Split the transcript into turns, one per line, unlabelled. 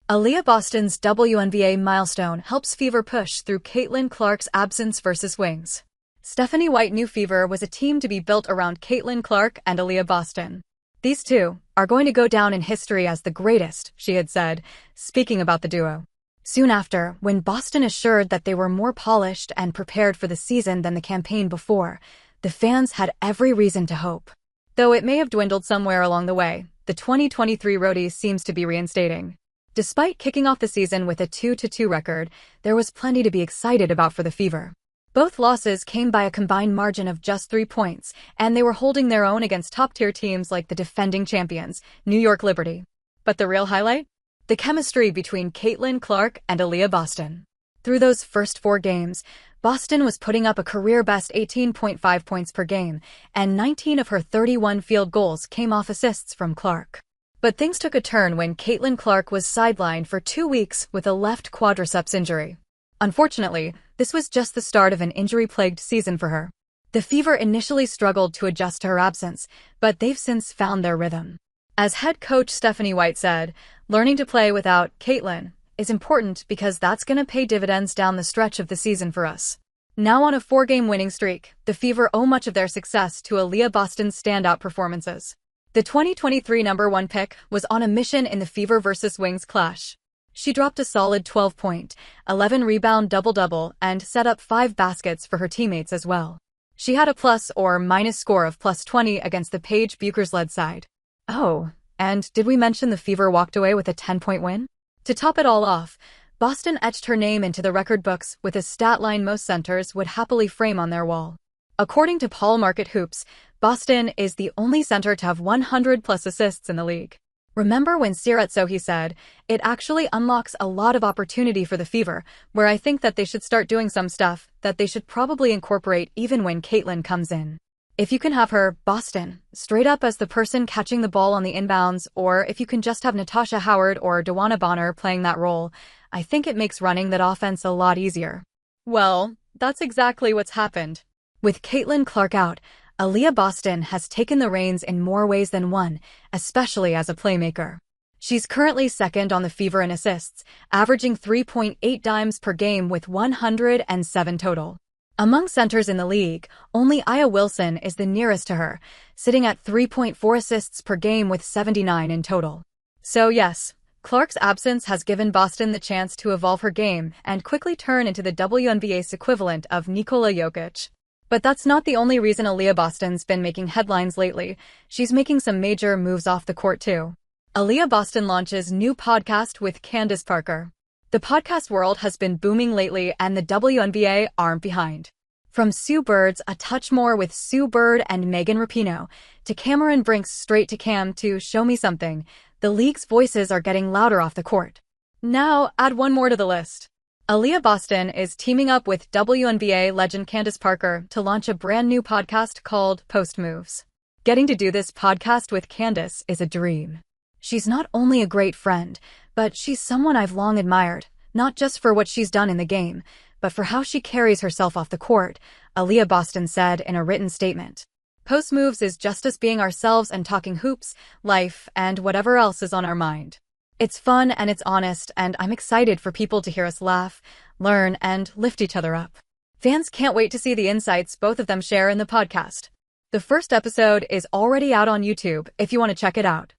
Aliyah Boston's WNBA Milestone helps Fever push through Caitlin Clark's absence versus Wings. Stephanie White knew Fever was a team to be built around Caitlin Clark and Aliyah Boston. These two are going to go down in history as the greatest, she had said, speaking about the duo. Soon after, when Boston assured that they were more polished and prepared for the season than the campaign before, the fans had every reason to hope. Though it may have dwindled somewhere along the way, the 2023 roadie seems to be reinstating. Despite kicking off the season with a 2-2 record, there was plenty to be excited about for the Fever. Both losses came by a combined margin of just 3 points, and they were holding their own against top-tier teams like the defending champions, New York Liberty. But the real highlight? The chemistry between Caitlin Clark and Aliyah Boston. Through those first 4 games, Boston was putting up a career-best 18.5 points per game, and 19 of her 31 field goals came off assists from Clark. But things took a turn when Caitlin Clark was sidelined for 2 weeks with a left quadriceps injury. Unfortunately, this was just the start of an injury-plagued season for her. The Fever initially struggled to adjust to her absence, but they've since found their rhythm. As head coach Stephanie White said, learning to play without Caitlin is important because that's going to pay dividends down the stretch of the season for us. Now on a 4-game winning streak, the Fever owe much of their success to Aliyah Boston's standout performances. The 2023 #1 pick was on a mission in the Fever versus Wings clash. She dropped a solid 12-point, 11-rebound double-double and set up 5 baskets for her teammates as well. She had a plus or minus score of +20 against the Paige Buchers-led side. Oh, and did we mention the Fever walked away with a 10-point win? To top it all off, Boston etched her name into the record books with a stat line most centers would happily frame on their wall. According to Paul Market Hoops, Boston is the only center to have 100-plus assists in the league. Remember when Sirat Sohi said, "It actually unlocks a lot of opportunity for the Fever, where I think that they should start doing some stuff that they should probably incorporate even when Caitlin comes in." If you can have her, Boston, straight up as the person catching the ball on the inbounds, or if you can just have Natasha Howard or Dewana Bonner playing that role, I think it makes running that offense a lot easier. Well, that's exactly what's happened. With Caitlin Clark out, Aliyah Boston has taken the reins in more ways than one, especially as a playmaker. She's currently second on the Fever in assists, averaging 3.8 dimes per game with 107 total. Among centers in the league, only Aya Wilson is the nearest to her, sitting at 3.4 assists per game with 79 in total. So yes, Clark's absence has given Boston the chance to evolve her game and quickly turn into the WNBA's equivalent of Nikola Jokic. But that's not the only reason Aliyah Boston's been making headlines lately. She's making some major moves off the court too. Aliyah Boston launches new podcast with Candace Parker. The podcast world has been booming lately and the WNBA aren't behind. From Sue Bird's A Touch More with Sue Bird and Megan Rapinoe, to Cameron Brink's Straight to Cam to Show Me Something, the league's voices are getting louder off the court. Now, add one more to the list. Aliyah Boston is teaming up with WNBA legend Candace Parker to launch a brand new podcast called Post Moves. Getting to do this podcast with Candace is a dream. She's not only a great friend, but she's someone I've long admired, not just for what she's done in the game, but for how she carries herself off the court, Aliyah Boston said in a written statement. Post Moves is just us being ourselves and talking hoops, life, and whatever else is on our mind. It's fun and it's honest, and I'm excited for people to hear us laugh, learn, and lift each other up. Fans can't wait to see the insights both of them share in the podcast. The first episode is already out on YouTube if you want to check it out.